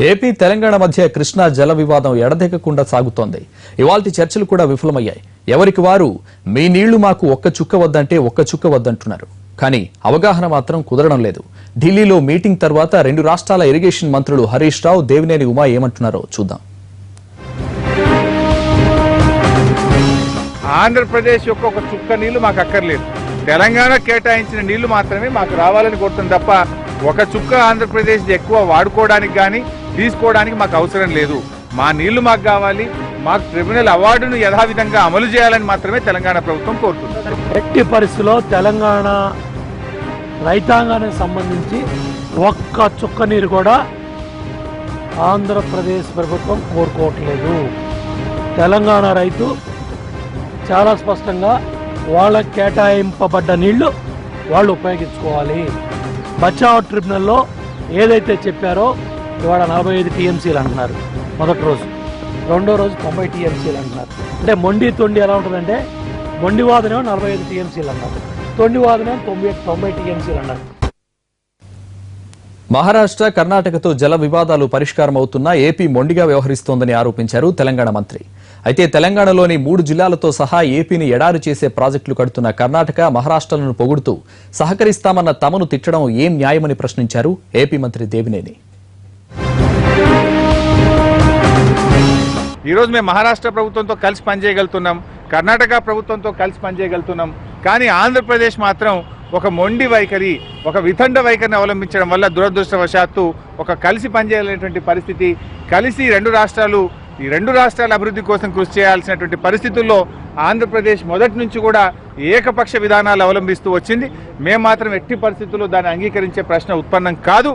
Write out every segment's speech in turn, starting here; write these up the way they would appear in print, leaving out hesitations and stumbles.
AP Telangana మధ్య కృష్ణా జల వివాదం ఎడదెగకుండా సాగుతోంది. ఇవాల్టి చర్చలు కూడా విఫలమయ్యాయి. ఎవరికి వారు మీ నీళ్లు మాకు ఒక్క చుక్క వద్దంటే ఒక్క చుక్క వద్దంటున్నారు. కానీ అవగాహన మాత్రం కుదరడం లేదు. ఢిల్లీలో మీటింగ్ తర్వాత రెండు రాష్ట్రాల ఇరిగేషన్ మంత్రులు హరీష్ రావు, దేవినేని ఉమా ఏమంటున్నారో చూద్దాం. ఆంధ్రప్రదేశ్ యొక్క ఒక చుక్క నీళ్లు మాకు అక్కర్లేదు. తెలంగాణ కేటాయించిన నీళ్లు మాత్రమే మాకు రావాలని కోరుతుంది తప్ప ఒక చుక్క ఆంధ్రప్రదేశ్ ఎక్కువ వాడుకోవడానికి కానీ తీసుకోవడానికి మాకు అవసరం లేదు. మా నీళ్లు మాకు కావాలి. మాకు ట్రిబ్యునల్ అవార్డును యథావిధంగా అమలు చేయాలని మాత్రమే తెలంగాణ ప్రభుత్వం కోరుతుంది. ఎట్టి పరిస్థితుల్లో తెలంగాణ రైతాంగానికి సంబంధించి ఒక్క చుక్క నీరు కూడా ఆంధ్రప్రదేశ్ ప్రభుత్వం కోరుకోవట్లేదు. తెలంగాణ రైతు చాలా స్పష్టంగా వాళ్ళకి కేటాయింపబడ్డ నీళ్లు వాళ్ళు ఉపయోగించుకోవాలి. బచావ్ ట్రిబ్యునల్లో ఏదైతే చెప్పారో ఇవాళ 45 టీఎంసీలు అంటున్నారు మొదటి రోజు, రెండో రోజు 90 టీఎంసీలు అంటున్నారు. అంటే మొండి తొండి ఎలా ఉంటుందంటే మొండి వాదనేమో 45 టీఎంసీలు అన్నారు, తొండి వాదనేమో 90 టీఎంసీలు అన్నారు. మహారాష్ట్ర, కర్ణాటకతో జల వివాదాలు పరిష్కారం అవుతున్నా ఏపీ మొండిగా వ్యవహరిస్తోందని ఆరోపించారు తెలంగాణ మంత్రి. అయితే తెలంగాణలోని 3 జిల్లాలతో సహా ఏపీని ఎడారి చేసే ప్రాజెక్టులు కడుతున్న కర్ణాటక, మహారాష్ట్రలను పొగుడుతూ సహకరిస్తామన్న తమను తిట్టడం ఏం న్యాయమని ప్రశ్నించారు ఏపీ మంత్రి దేవినేని. ఈరోజు మేము మహారాష్ట్ర ప్రభుత్వంతో కలిసి పనిచేయగలుగుతున్నాం, కర్ణాటక ప్రభుత్వంతో కలిసి పనిచేయగలుగుతున్నాం. కానీ ఆంధ్రప్రదేశ్ మాత్రం ఒక మొండి వైఖరి, ఒక వితండ వైఖరిని అవలంబించడం వల్ల దురదృష్టవశాత్తు ఒక కలిసి పనిచేయాలనేటువంటి పరిస్థితి, కలిసి ఈ రెండు రాష్ట్రాల అభివృద్ధి కోసం కృషి చేయాల్సినటువంటి పరిస్థితుల్లో ఆంధ్రప్రదేశ్ మొదటి నుంచి కూడా ఏకపక్ష విధానాలు అవలంబిస్తూ వచ్చింది. మేము మాత్రం ఎట్టి పరిస్థితుల్లో దాన్ని అంగీకరించే ప్రశ్న ఉత్పన్నం కాదు.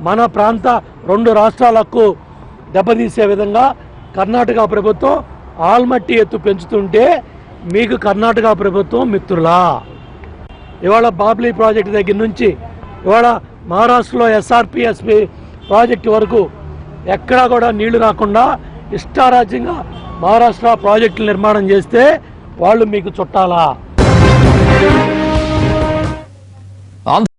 మన ప్రాంత 2 రాష్ట్రాలకు దెబ్బతీసే విధంగా కర్ణాటక ప్రభుత్వం ఆల్మట్టి ఎత్తు పెంచుతుంటే మీకు కర్ణాటక ప్రభుత్వం మిత్రులా? ఇవాళ బాబ్లీ ప్రాజెక్టు దగ్గర నుంచి ఇవాళ మహారాష్ట్రలో ఎస్ఆర్పిఎస్పి ప్రాజెక్టు వరకు ఎక్కడా కూడా నీళ్లు రాకుండా ఇష్టారాజ్యంగా మహారాష్ట్ర ప్రాజెక్టులు నిర్మాణం చేస్తే వాళ్ళు మీకు చుట్టాలా?